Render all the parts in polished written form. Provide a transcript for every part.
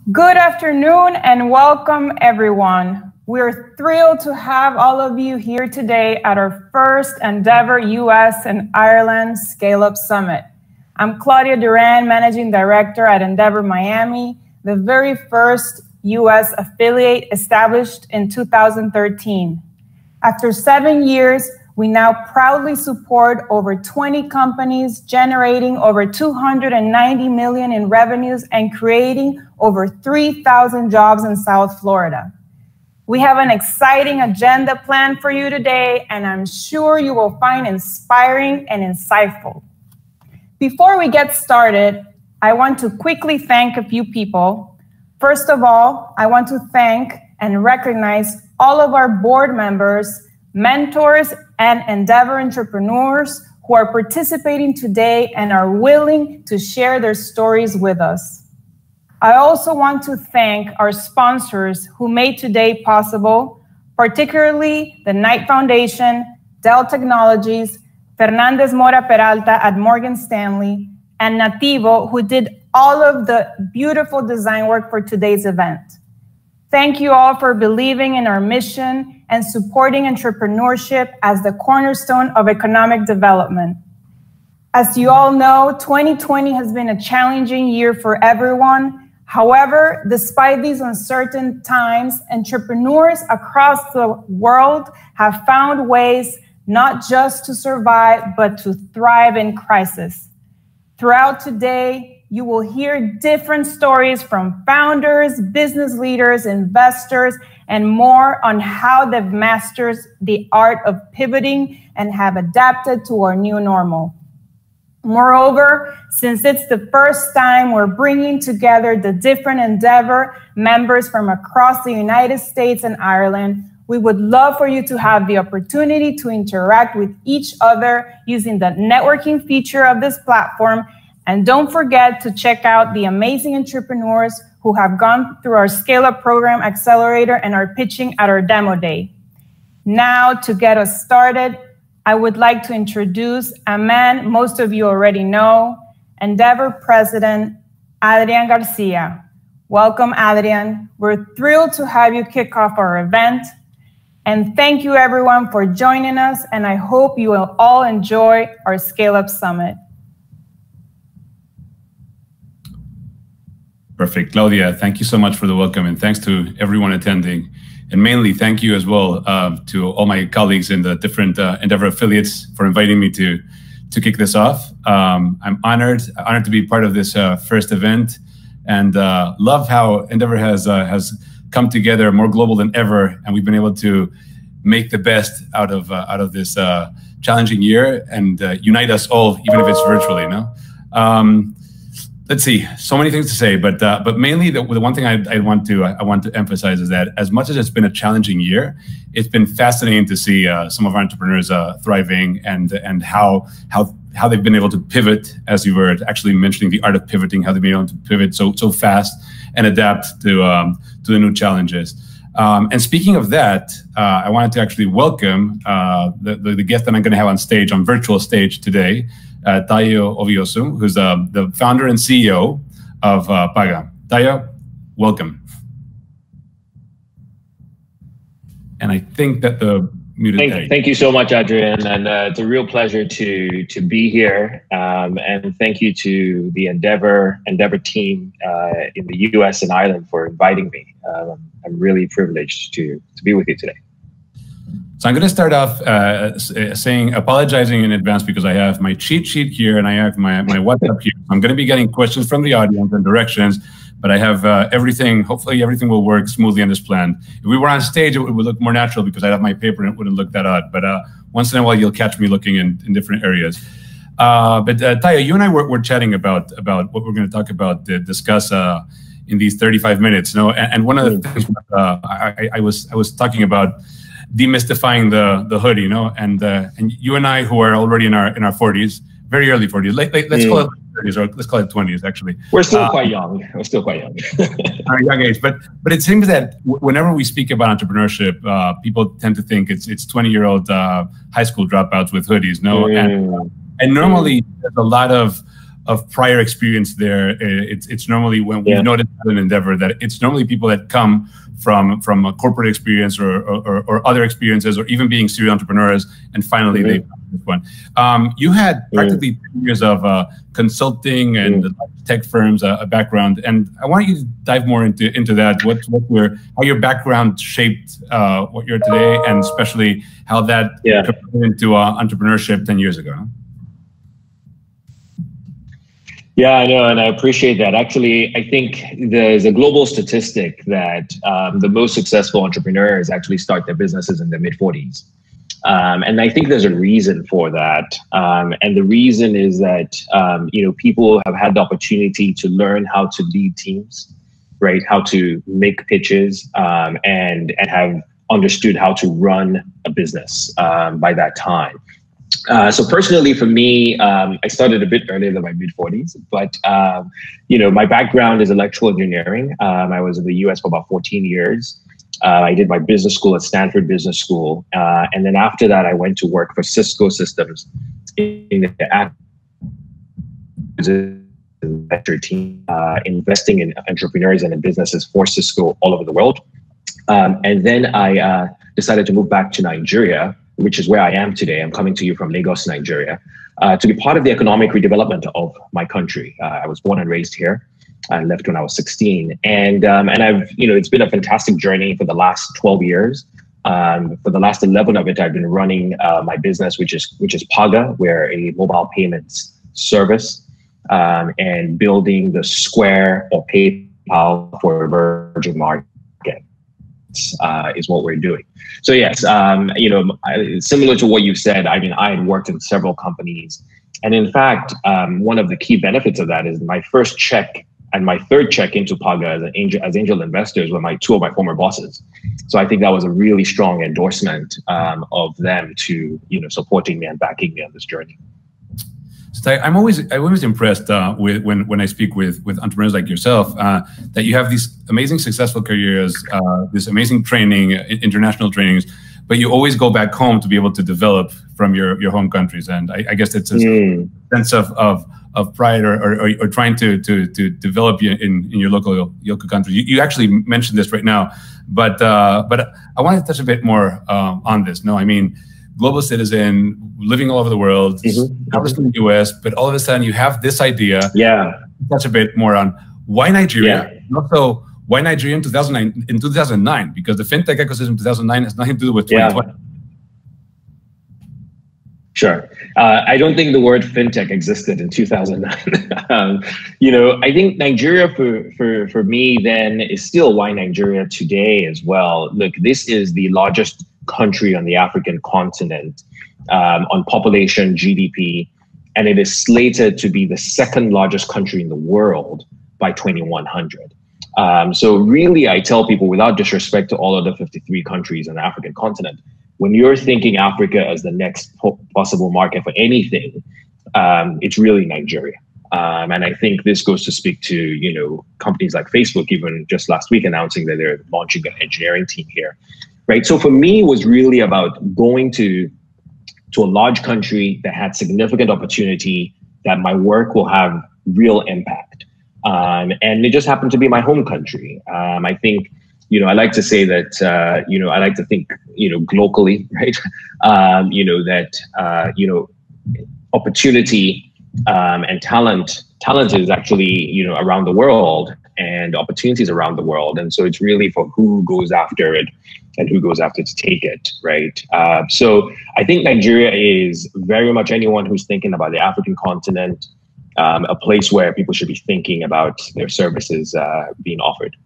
Good afternoon and welcome everyone. We're thrilled to have all of you here today at our first Endeavor US and Ireland ScaleUp Summit. I'm Claudia Duran, Managing Director at Endeavor Miami, the very first US affiliate established in 2013. After 7 years, we now proudly support over 20 companies, generating over $290 million in revenues and creating over 3,000 jobs in South Florida. We have an exciting agenda planned for you today, and I'm sure you will find inspiring and insightful. Before we get started, I want to quickly thank a few people. First of all, I want to thank and recognize all of our board members, mentors, and Endeavor entrepreneurs who are participating today and are willing to share their stories with us. I also want to thank our sponsors who made today possible, particularly the Knight Foundation, Dell Technologies, Fernandez Mora Peralta at Morgan Stanley, and Nativo, who did all of the beautiful design work for today's event. Thank you all for believing in our mission and supporting entrepreneurship as the cornerstone of economic development. As you all know, 2020 has been a challenging year for everyone. However, despite these uncertain times, entrepreneurs across the world have found ways not just to survive, but to thrive in crisis. Throughout today, you will hear different stories from founders, business leaders, investors, and more on how they've mastered the art of pivoting and have adapted to our new normal. Moreover, since it's the first time we're bringing together the different Endeavor members from across the United States and Ireland, we would love for you to have the opportunity to interact with each other using the networking feature of this platform. And don't forget to check out the amazing entrepreneurs who have gone through our ScaleUp program accelerator and are pitching at our demo day. Now, to get us started, I would like to introduce a man most of you already know, Endeavor President Adrian Garcia. Welcome, Adrian. We're thrilled to have you kick off our event. And thank you everyone for joining us, and I hope you will all enjoy our ScaleUp Summit. Perfect. Claudia, thank you so much for the welcome, and thanks to everyone attending. And mainly thank you as well to all my colleagues in the different Endeavor affiliates for inviting me to kick this off. I'm honored to be part of this first event, and love how Endeavor has come together more global than ever, and we've been able to make the best out of this challenging year and unite us all, even if it's virtually. Let's see, so many things to say, but mainly the one thing I want to emphasize is that as much as it's been a challenging year, it's been fascinating to see some of our entrepreneurs thriving and how they've been able to pivot, as you were actually mentioning, the art of pivoting, how they've been able to pivot so fast and adapt to the new challenges. And speaking of that, I wanted to actually welcome the guest that I'm going to have on stage, on virtual stage today. Tayo Oviosu, who's the founder and CEO of Paga. Tayo, welcome. And I think that the muted. Thank you so much, Adrian, and it's a real pleasure to be here. And thank you to the Endeavor team in the US and Ireland for inviting me. I'm really privileged to be with you today. So I'm going to start off apologizing in advance because I have my cheat sheet here and I have my WhatsApp here. I'm going to be getting questions from the audience and directions, but I have everything. Hopefully everything will work smoothly on this plan. If we were on stage, it would look more natural because I'd have my paper and it wouldn't look that odd. But once in a while, you'll catch me looking in different areas. But Tayo, you and I were chatting about what we're going to talk about, discuss in these 35 minutes. And one of the things I was talking about demystifying the hoodie, and you and I, who are already in our 40s, very early 40s, let's call it 30s, or let's call it 20s. Actually, we're still quite young. We're still quite young. Our young age, but it seems that whenever we speak about entrepreneurship, people tend to think it's 20-year-old high school dropouts with hoodies, and normally there's a lot of prior experience there. It's normally when we've noticed in Endeavor that it's normally people that come from a corporate experience or other experiences, or even being serial entrepreneurs, and finally they found this one. You had practically 10 years of consulting and tech firms, a background, and I want you to dive more into that. How your background shaped what you're today, and especially how that converted into entrepreneurship 10 years ago. Yeah, I know, and I appreciate that. Actually, I think there's a global statistic that the most successful entrepreneurs actually start their businesses in their mid-40s. And I think there's a reason for that. And the reason is that, people have had the opportunity to learn how to lead teams, right? How to make pitches, and have understood how to run a business by that time. So personally, for me, I started a bit earlier than my mid-40s, but, my background is electrical engineering. I was in the US for about 14 years. I did my business school at Stanford Business School. And then after that, I went to work for Cisco Systems in the venture team, investing in entrepreneurs and in businesses for Cisco all over the world. And then I decided to move back to Nigeria, which is where I am today. I'm coming to you from Lagos, Nigeria, to be part of the economic redevelopment of my country. I was born and raised here. I left when I was 16, and I've, it's been a fantastic journey for the last 12 years. For the last 11 of it, I've been running my business, which is Paga. We're a mobile payments service, and building the Square or PayPal for emerging markets. Is what we're doing. So yes, similar to what you said, I mean, I had worked in several companies, and in fact, one of the key benefits of that is my first check and my third check into Paga as angel investors were two of my former bosses. So I think that was a really strong endorsement of them to supporting me and backing me on this journey. So I'm always impressed with when I speak with entrepreneurs like yourself, that you have these amazing successful careers, this amazing training, international trainings, but you always go back home to be able to develop from your home countries. And I guess it's a sense of pride or trying to develop in your local country. You actually mentioned this right now, but I want to touch a bit more on this. No, I mean, global citizen, living all over the world, established in the US, but all of a sudden you have this idea. Yeah. Touch a bit more on why Nigeria, and also why Nigeria in 2009, because the fintech ecosystem in 2009 has nothing to do with 2020. Sure. I don't think the word fintech existed in 2009. I think Nigeria for me then is still why Nigeria today as well. Look, this is the largest country on the African continent on population, GDP, and it is slated to be the second largest country in the world by 2100. So really, I tell people, without disrespect to all other 53 countries on the African continent, when you're thinking Africa as the next possible market for anything, it's really Nigeria. And I think this goes to speak to, companies like Facebook, even just last week announcing that they're launching an engineering team here. Right. So for me, it was really about going to a large country that had significant opportunity, that my work will have real impact. And it just happened to be my home country. I think, I like to say that, I like to think, globally, right? Opportunity and talent is actually, around the world, and opportunities around the world. And so it's really for who goes after it and who goes after to take it, right? So I think Nigeria is very much anyone who's thinking about the African continent, a place where people should be thinking about their services being offered.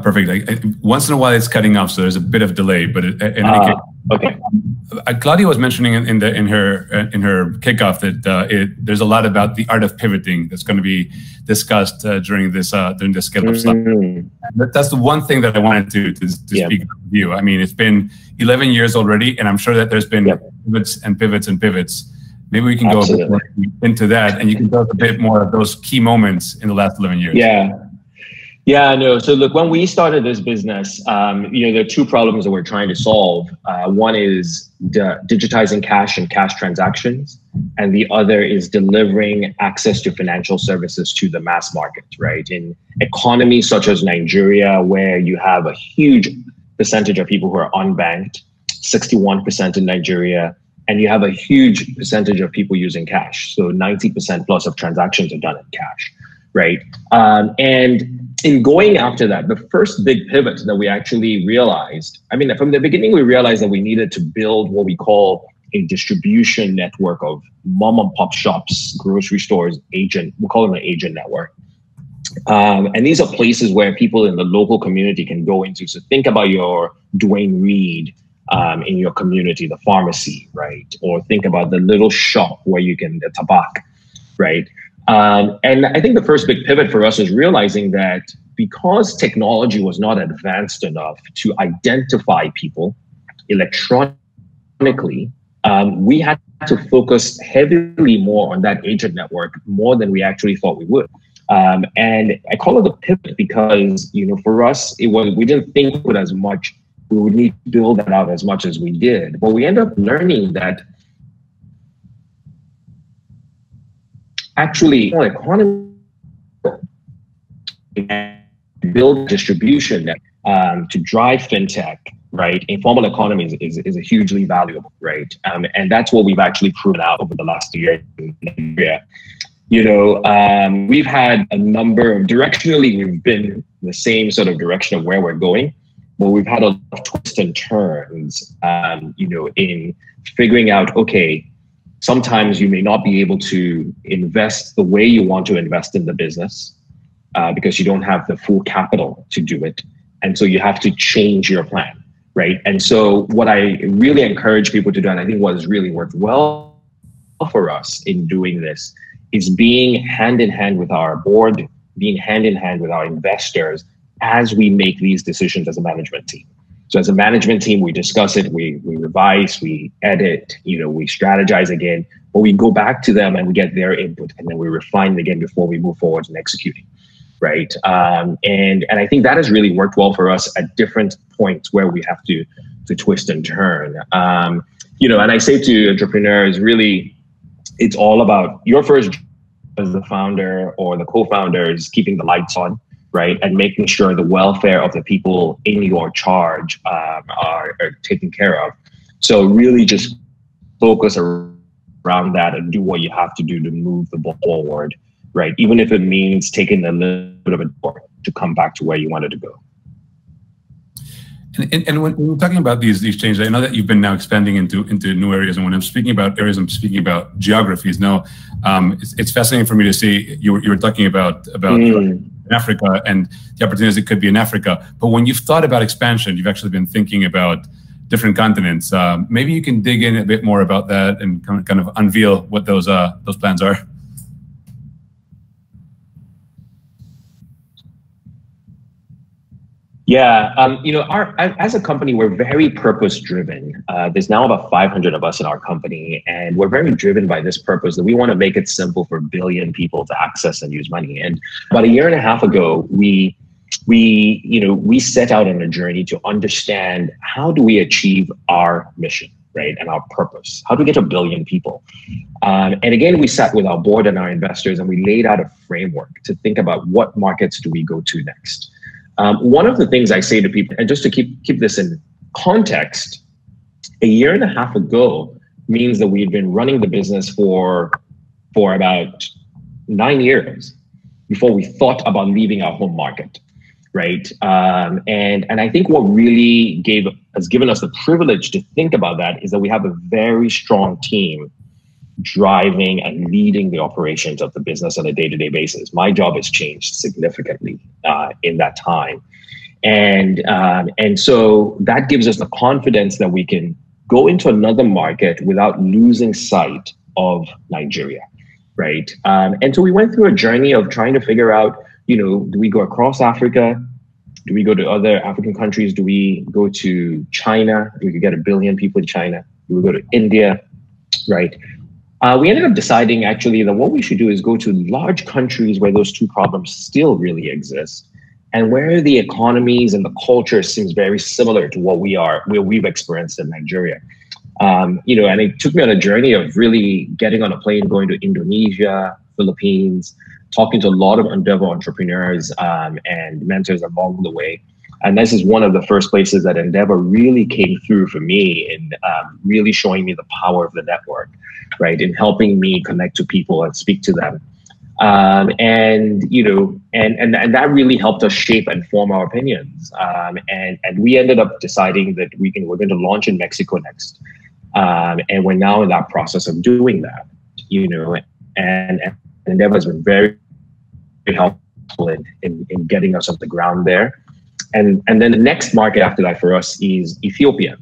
Perfect. Once in a while it's cutting off, so there's a bit of delay, but in any case, okay. Claudia was mentioning in her kickoff that there's a lot about the art of pivoting that's going to be discussed during this ScaleUp slide. That's the one thing that I wanted to speak with you. I mean, it's been 11 years already, and I'm sure that there's been pivots and pivots and pivots. Maybe we can go a bit more into that, and you can tell us a bit more of those key moments in the last 11 years. Yeah, no. So look, when we started this business, there are two problems that we're trying to solve. One is digitizing cash and cash transactions, and the other is delivering access to financial services to the mass market, right? In economies such as Nigeria, where you have a huge percentage of people who are unbanked, 61% in Nigeria, and you have a huge percentage of people using cash. So 90% plus of transactions are done in cash, right? And in going after that, the first big pivot that we actually realized, I mean, from the beginning, we realized that we needed to build what we call a distribution network of mom and pop shops, grocery stores, we call them an agent network. And these are places where people in the local community can go into. So think about your Dwayne Reed in your community, the pharmacy, right? Or think about the little shop where you can, the tabak, right? And I think the first big pivot for us was realizing that because technology was not advanced enough to identify people electronically, we had to focus heavily more on that agent network, more than we actually thought we would. And I call it a pivot because, you know, for us, we didn't think with as much, we would need to build that out as much as we did. But we ended up learning that actually, economy build distribution to drive fintech, right? Informal economies is a hugely valuable, right? And that's what we've actually proven out over the last year in Nigeria. You know, we've had a number of, directionally, we've been the same sort of direction of where we're going, but we've had a lot of twists and turns, you know, in figuring out, okay, sometimes you may not be able to invest the way you want to invest in the business because you don't have the full capital to do it. And so you have to change your plan, right? And so what I really encourage people to do, and I think what has really worked well for us in doing this, is being hand in hand with our board, being hand in hand with our investors as we make these decisions as a management team. So as a management team, we discuss it, we revise, we edit, you know, we strategize again, but we go back to them and we get their input, and then we refine it again before we move forward in executing, right? And I think that has really worked well for us at different points where we have to twist and turn. You know, and I say to entrepreneurs, really, it's all about your first job as the founder or the co-founder is keeping the lights on, right? And making sure the welfare of the people in your charge are taken care of. So really just focus around that and do what you have to do to move the ball forward, right? Even if it means taking a little bit of a detour to come back to where you wanted to go. And when we're talking about these changes, I know that you've been now expanding into new areas. And when I'm speaking about areas, I'm speaking about geographies. Now, it's fascinating for me to see you were talking about in Africa and the opportunities that could be in Africa. But when you've thought about expansion, you've actually been thinking about different continents. Maybe you can dig in a bit more about that and kind of unveil what those plans are. Yeah, you know, as a company, we're very purpose-driven. There's now about 500 of us in our company, and we're very driven by this purpose that we want to make it simple for 1 billion people to access and use money. And about 1.5 years ago, we set out on a journey to understand how do we achieve our mission, right, and our purpose. How do we get to 1 billion people? And again, we sat with our board and our investors, and we laid out a framework to think about what markets do we go to next. One of the things I say to people, and just to keep this in context, 1.5 years ago means that we've been running the business for about 9 years before we thought about leaving our home market, right? And I think what really has given us the privilege to think about that is that we have a very strong team driving and leading the operations of the business on a day-to-day basis. My job has changed significantly in that time. And so that gives us the confidence that we can go into another market without losing sight of Nigeria, right? And so we went through a journey of trying to figure out, you know, do we go across Africa? Do we go to other African countries? Do we go to China? Do we get 1 billion people in China? Do we go to India, right? We ended up deciding actually that what we should do is go to large countries where those two problems still really exist, and where the economies and the culture seems very similar to where we've experienced in Nigeria. You know, and it took me on a journey of really getting on a plane, going to Indonesia, Philippines, talking to a lot of Endeavor entrepreneurs and mentors along the way. And this is one of the first places that Endeavor really came through for me in really showing me the power of the network, right? In helping me connect to people and speak to them. And, you know, and that really helped us shape and form our opinions. And we ended up deciding that we're going to launch in Mexico next. And we're now in that process of doing that, you know, and Endeavor has been very helpful in getting us off the ground there. And then the next market after that for us is Ethiopia,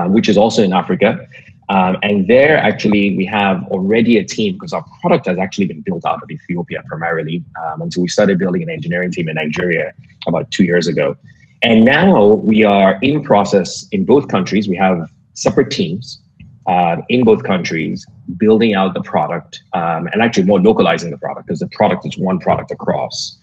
which is also in Africa. And there actually we have already a team because our product has actually been built out of Ethiopia primarily until we started building an engineering team in Nigeria about 2 years ago. And now we are in process in both countries. We have separate teams in both countries building out the product and actually more localizing the product because the product is one product across.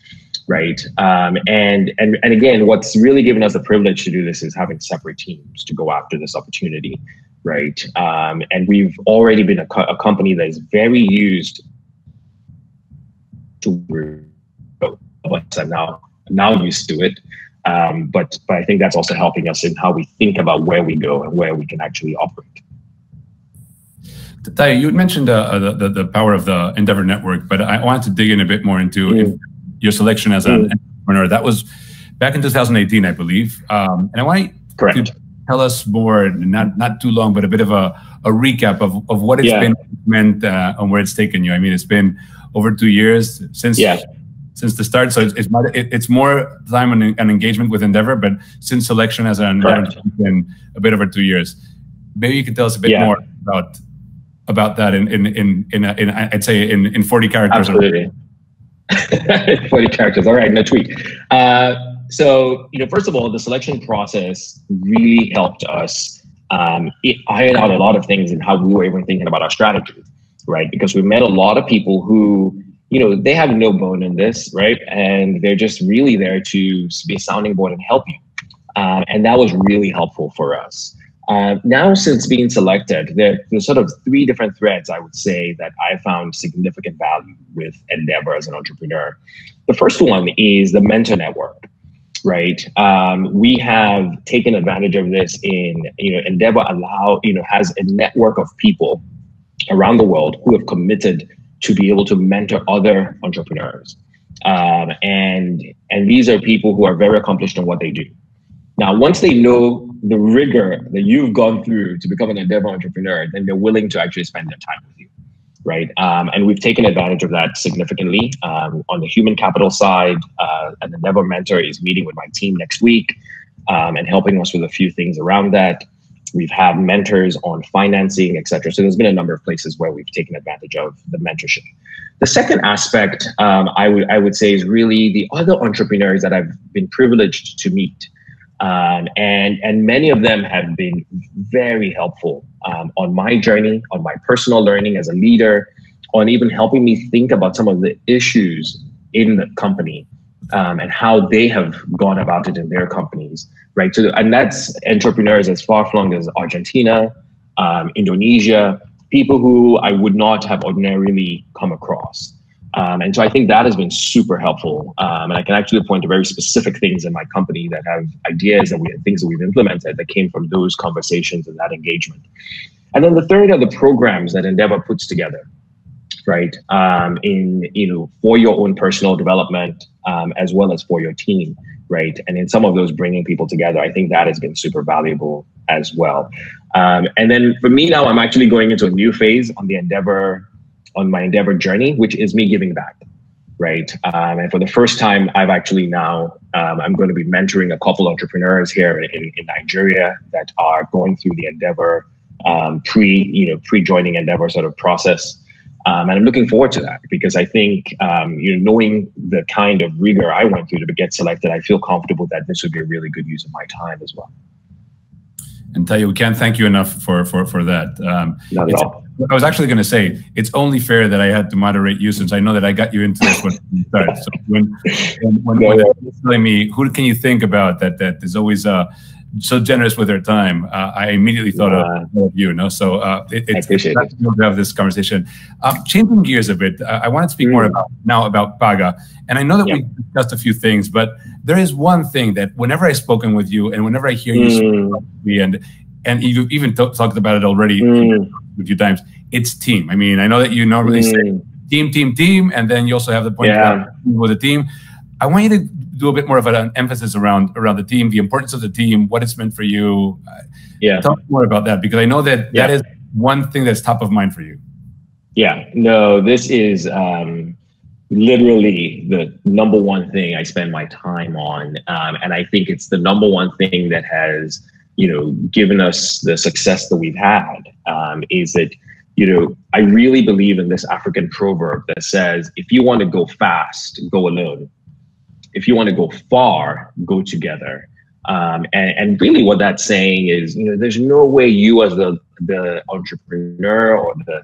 Right. And again, what's really given us the privilege to do this is having separate teams to go after this opportunity. Right. And we've already been a company that is very used to but I'm now used to it. But I think that's also helping us in how we think about where we go and where we can actually operate. Tayo, you mentioned the power of the Endeavor network, but I wanted to dig in a bit more into your selection as an entrepreneur. That was back in 2018, I believe. And I want you to tell us more, not too long, but a bit of a recap of what it's been meant and where it's taken you. I mean, it's been over 2 years since the start. So it's more time and engagement with Endeavor, but since selection as an entrepreneur, it's been a bit over 2 years. Maybe you can tell us a bit more about that in I'd say in 40 characters. Absolutely. 40 characters. All right, no tweet. So, you know, first of all, the selection process really helped us iron out a lot of things in how we were even thinking about our strategy, right? Because we met a lot of people who, you know, they have no bone in this, right? And they're just really there to be a sounding board and help you. And that was really helpful for us. Now, since being selected, there's sort of 3 different threads, I would say, that I found significant value with Endeavor as an entrepreneur. The first one is the mentor network, right? We have taken advantage of this in, you know, Endeavor has a network of people around the world who have committed to be able to mentor other entrepreneurs. And these are people who are very accomplished in what they do. Now, once they know the rigor that you've gone through to become an Endeavor entrepreneur, then they're willing to actually spend their time with you, right? And we've taken advantage of that significantly. On the human capital side, an Endeavor mentor is meeting with my team next week and helping us with a few things around that. We've had mentors on financing, et cetera. So there's been a number of places where we've taken advantage of the mentorship. The second aspect I would say is really the other entrepreneurs that I've been privileged to meet. And many of them have been very helpful on my journey, on my personal learning as a leader, on even helping me think about some of the issues in the company and how they have gone about it in their companies, right? So, and that's entrepreneurs as far-flung as Argentina, Indonesia, people who I would not have ordinarily come across. And so I think that has been super helpful. And I can actually point to very specific things in my company that have ideas and things that we've implemented that came from those conversations and that engagement. And then the third are the programs that Endeavor puts together, right? For your own personal development, as well as for your team, right? And in some of those bringing people together, I think that has been super valuable as well. And then for me now, I'm actually going into a new phase on my Endeavor journey, which is me giving back, right? And for the first time, I've actually now, I'm going to be mentoring a couple entrepreneurs here in Nigeria that are going through the Endeavor pre-joining Endeavor sort of process. And I'm looking forward to that because I think, knowing the kind of rigor I went through to get selected, I feel comfortable that this would be a really good use of my time as well. And Tayo, we can't thank you enough for that. Not at all. I was actually going to say, it's only fair that I had to moderate you since I know that I got you into this when you started. So when you're telling me, who can you think about that is always so generous with their time. I immediately thought of you, know. So it's nice to have this conversation. Changing gears a bit, I want to speak more about Paga, and I know that we discussed a few things, but there is one thing that whenever I've spoken with you, and whenever I hear you speak about me, and you've even talked about it already a few times, it's team. I mean, I know that you normally say team, and then you also have the point with the team. I want you to do a bit more of an emphasis around the team, the importance of the team, what it's meant for you. Talk more about that, because I know that that is one thing that's top of mind for you. Yeah, no, this is literally the number one thing I spend my time on. And I think it's the number one thing that has, given us the success that we've had, is that, I really believe in this African proverb that says, if you want to go fast, go alone. If you want to go far, go together. And really what that's saying is, there's no way you as the entrepreneur or the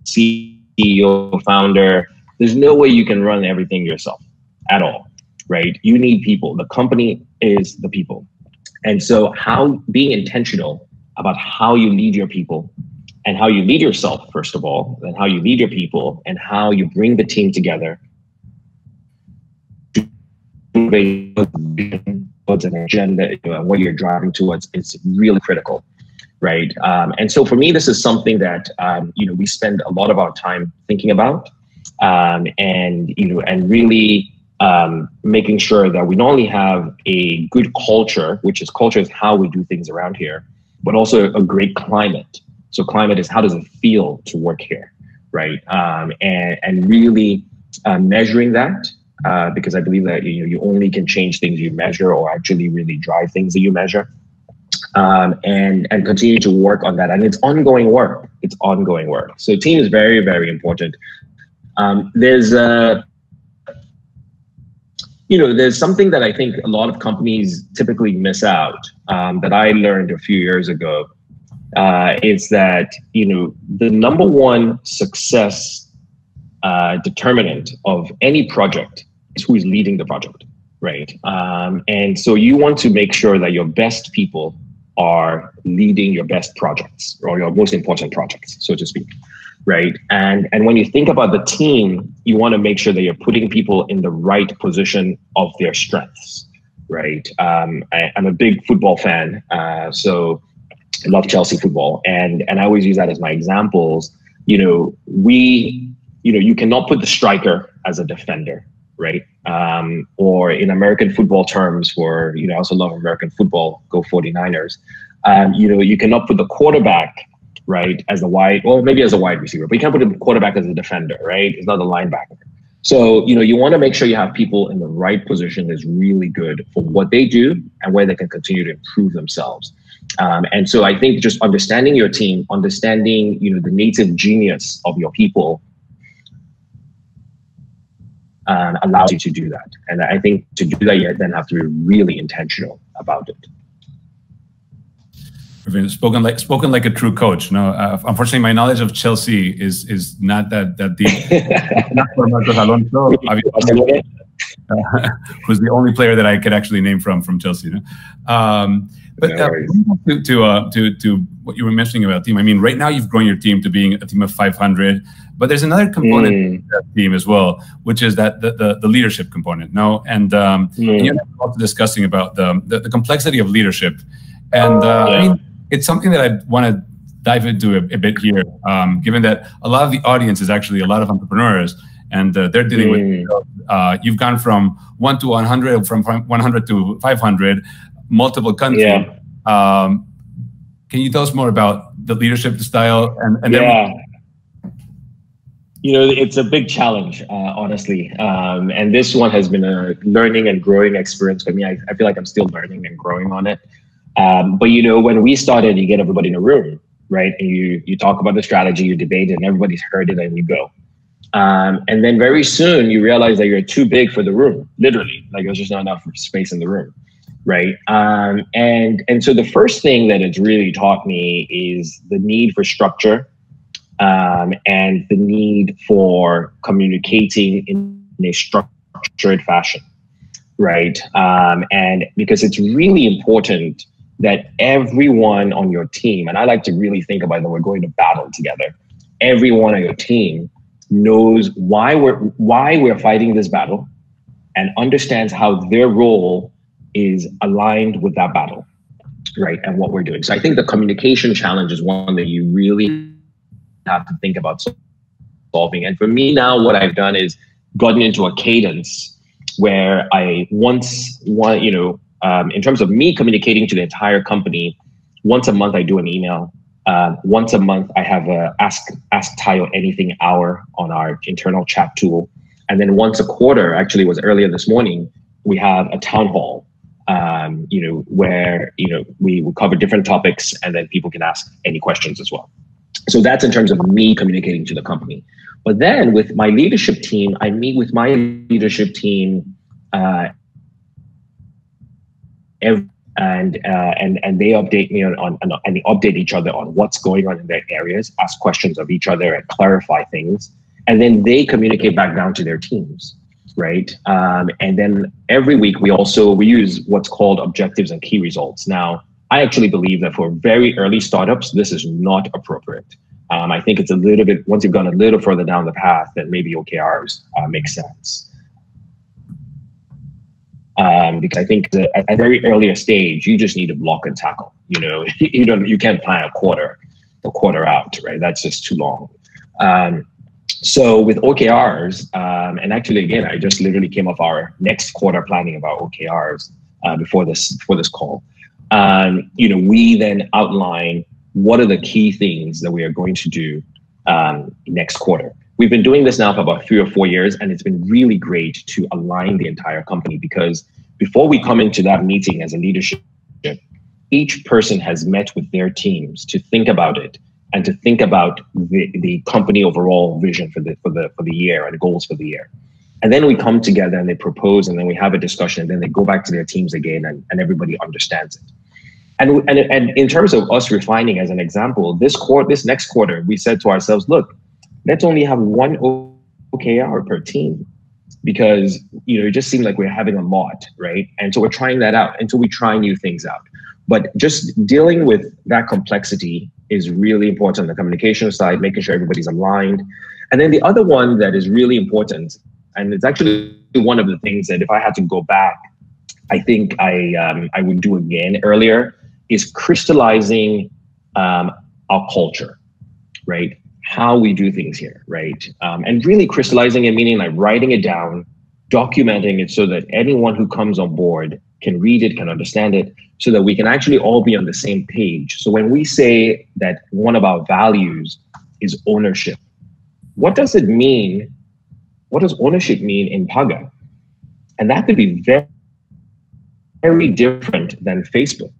CEO, founder, there's no way you can run everything yourself at all, right? You need people. The company is the people. And so being intentional about how you lead your people and how you lead yourself, first of all, and how you lead your people and how you bring the team together towards an agenda, what you're driving towards is really critical, right? And so for me, this is something that, we spend a lot of our time thinking about, and really making sure that we not only have a good culture, culture is how we do things around here, but also a great climate. So climate is, how does it feel to work here, right? And really measuring that, because I believe that you only can change things you measure, or actually really drive things that you measure, and continue to work on that. And it's ongoing work. It's ongoing work. So team is very, very important. There's something that I think a lot of companies typically miss out, that I learned a few years ago, is that, the number one success determinant of any project is who is leading the project, right? And so you want to make sure that your best people are leading your best projects, or your most important projects, so to speak, right? And when you think about the team, you want to make sure that you're putting people in the right position of their strengths, right? I'm a big football fan, so I love Chelsea football, and I always use that as my examples. You cannot put the striker as a defender, right? Or in American football terms, I also love American football, go 49ers. You cannot put the quarterback, right, as the maybe as a wide receiver, but you can't put the quarterback as a defender, right? It's not a linebacker. So, you want to make sure you have people in the right position that's really good for what they do and where they can continue to improve themselves. And so I think just understanding your team, understanding, the native genius of your people, allows you to do that. And I think to do that, you then have to be really intentional about it. Spoken like a true coach. No, unfortunately, my knowledge of Chelsea is not that deep. Not for Marcos Alonso, who's the only player that I could actually name from Chelsea. No? But to what you were mentioning about team, I mean, right now you've grown your team to being a team of 500, but there's another component to that team as well, which is that the leadership component. No, and you're also discussing about the complexity of leadership, and I mean, it's something that I want to dive into a bit here, given that a lot of the audience is actually a lot of entrepreneurs, and they're dealing with. You've gone from 1 to 100, from 100 to 500. Multiple countries. Can you tell us more about the leadership style? And then it's a big challenge, honestly. And this one has been a learning and growing experience for me. I feel like I'm still learning and growing on it. But when we started, you get everybody in a room, right? And you talk about the strategy, you debate it, and everybody's heard it, and you go. And then very soon you realize that you're too big for the room, literally. Like there's just not enough space in the room. Right. And so the first thing that it's really taught me is the need for structure, and the need for communicating in a structured fashion. right? And because it's really important that everyone on your team, and I like to really think about that we're going to battle together, everyone on your team knows why we're fighting this battle and understands how their role is aligned with that battle, right? And what we're doing. So I think the communication challenge is one that you really have to think about solving. And for me now, what I've done is gotten into a cadence where I in terms of me communicating to the entire company, once a month I do an email. Once a month I have a Ask Tayo Anything hour on our internal chat tool. And then once a quarter, actually it was earlier this morning, we have a town hall, where, we cover different topics and then people can ask any questions as well. So that's in terms of me communicating to the company. But then with my leadership team, I meet with my leadership team and they update me and they update each other on what's going on in their areas, ask questions of each other and clarify things. And then they communicate back down to their teams, right? And then every week we use what's called objectives and key results. Now, I actually believe that for very early startups, this is not appropriate. I think it's a little bit, once you've gone a little further down the path, then maybe OKRs make sense. Because I think that at a very earlier stage, you just need to block and tackle. You can't plan a quarter out, right? That's just too long. So with OKRs, and actually again, I just literally came off our next quarter planning about OKRs before this call. We then outline what are the key things that we are going to do next quarter. We've been doing this now for about 3 or 4 years, and it's been really great to align the entire company because before we come into that meeting as a leadership, each person has met with their teams to think about it and to think about the company overall vision for the year and goals for the year. And then we come together and they propose, and then we have a discussion, and then they go back to their teams again, and everybody understands it. And in terms of us refining, as an example, this next quarter, we said to ourselves, look, let's only have 1 OKR per team because it just seemed like we're having a lot, right? And so we're trying that out until we try new things out. But just dealing with that complexity is really important on the communication side, making sure everybody's aligned. And then the other one that is really important, and it's actually one of the things that if I had to go back, I think I would do again earlier, is crystallizing our culture, right? How we do things here, right? And really crystallizing it, meaning like writing it down, documenting it so that anyone who comes on board can read it, can understand it, so that we can actually all be on the same page. So when we say that one of our values is ownership, what does it mean? What does ownership mean in Paga? And that could be very, very different than Facebook,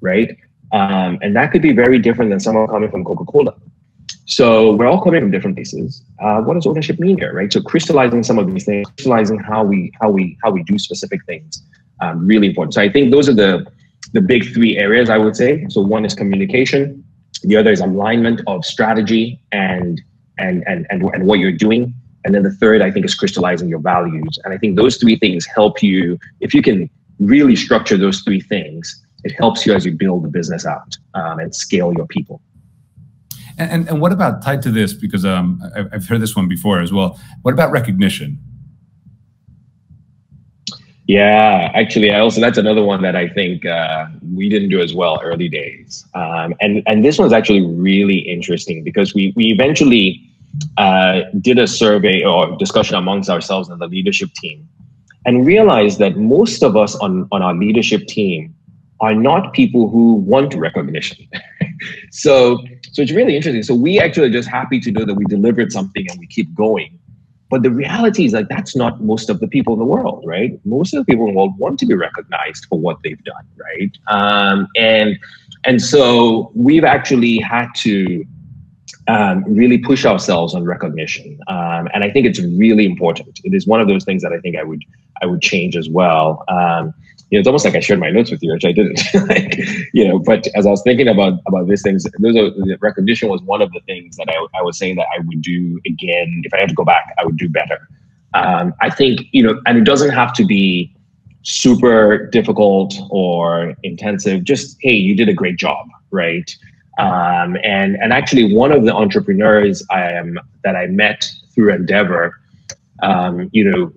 right? And that could be very different than someone coming from Coca-Cola. So we're all coming from different places. What does ownership mean here, right? So crystallizing some of these things, crystallizing how we do specific things, really important. So I think those are the big 3 areas I would say. So one is communication, the other is alignment of strategy and what you're doing, and then the third I think is crystallizing your values. And I think those 3 things help you. If you can really structure those 3 things, it helps you as you build the business out and scale your people. And what about tied to this, because I've heard this one before as well, what about recognition? Yeah, actually, that's another one that I think we didn't do as well early days. And this one's actually really interesting because we eventually did a survey or discussion amongst ourselves and the leadership team and realized that most of us on our leadership team are not people who want recognition. So it's really interesting. So we actually are just happy to know that we delivered something and we keep going. But the reality is like, that's not most of the people in the world, right? Most of the people in the world want to be recognized for what they've done, right? And so we've actually had to really push ourselves on recognition. And I think it's really important. It is one of those things that I think I would change as well. It's almost like I shared my notes with you, which I didn't. But as I was thinking about these things, the recognition was one of the things that I was saying that I would do again. If I had to go back, I would do better. I think, and it doesn't have to be super difficult or intensive. Just, hey, you did a great job, right? And actually, one of the entrepreneurs that I met through Endeavor,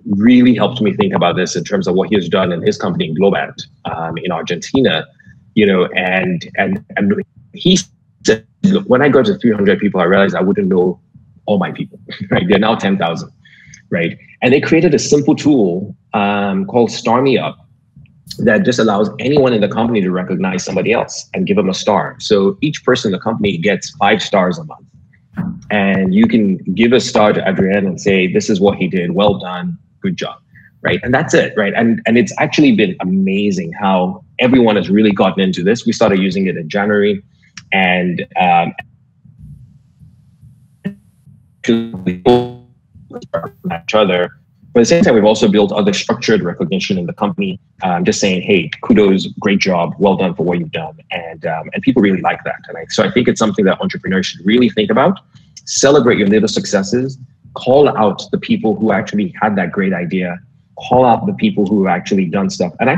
really helped me think about this in terms of what he has done in his company, Globant, in Argentina. And he said, look, when I got to 300 people, I realized I wouldn't know all my people, right? They're now 10,000, right? And they created a simple tool called Star Me Up that just allows anyone in the company to recognize somebody else and give them a star. So each person in the company gets 5 stars a month. And you can give a star to Adrian and say, this is what he did. Well done. Good job. Right. And that's it. Right. And it's actually been amazing how everyone has really gotten into this. We started using it in January, and each other. But at the same time, we've also built other structured recognition in the company, just saying, hey, kudos, great job, well done for what you've done. And people really like that. And so I think it's something that entrepreneurs should really think about. Celebrate your little successes, call out the people who actually had that great idea, call out the people who have actually done stuff. And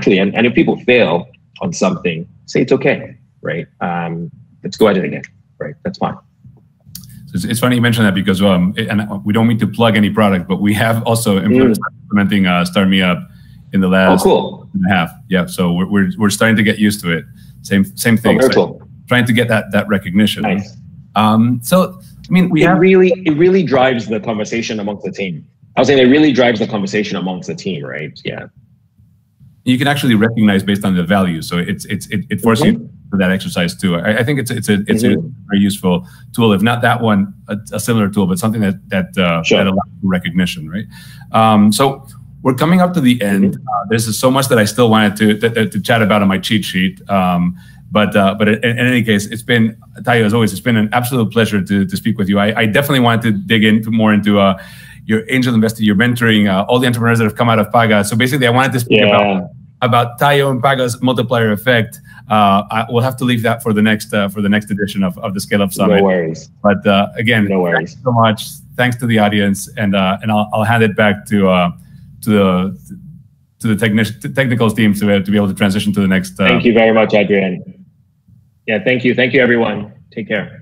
if people fail on something, say it's okay, right? Let's go at it again, right? That's fine. It's funny you mentioned that because and we don't mean to plug any product, but we have also implementing Start Me Up in the last year and a half. Yeah, so we're starting to get used to it. Same thing. So trying to get that recognition. Nice. So I mean, it really drives the conversation amongst the team. I was saying it really drives the conversation amongst the team, right? Yeah. You can actually recognize based on the value, so it forces you for that exercise too. I think it's a very useful tool, if not that one, a similar tool, but something that allows recognition, right? So we're coming up to the end. There's so much that I still wanted to chat about on my cheat sheet. But in any case, it's been, Tayo, as always, it's been an absolute pleasure to speak with you. I definitely wanted to dig more into your angel investor, your mentoring, all the entrepreneurs that have come out of Paga. So basically, I wanted to speak about Tayo and Paga's multiplier effect. We'll have to leave that for the next edition of the ScaleUp Summit. No worries. But again, thanks so much. Thanks to the audience, and I'll hand it back to the technical team to be able to transition to the next. Thank you very much, Adrian. Yeah, thank you. Thank you, everyone. Take care.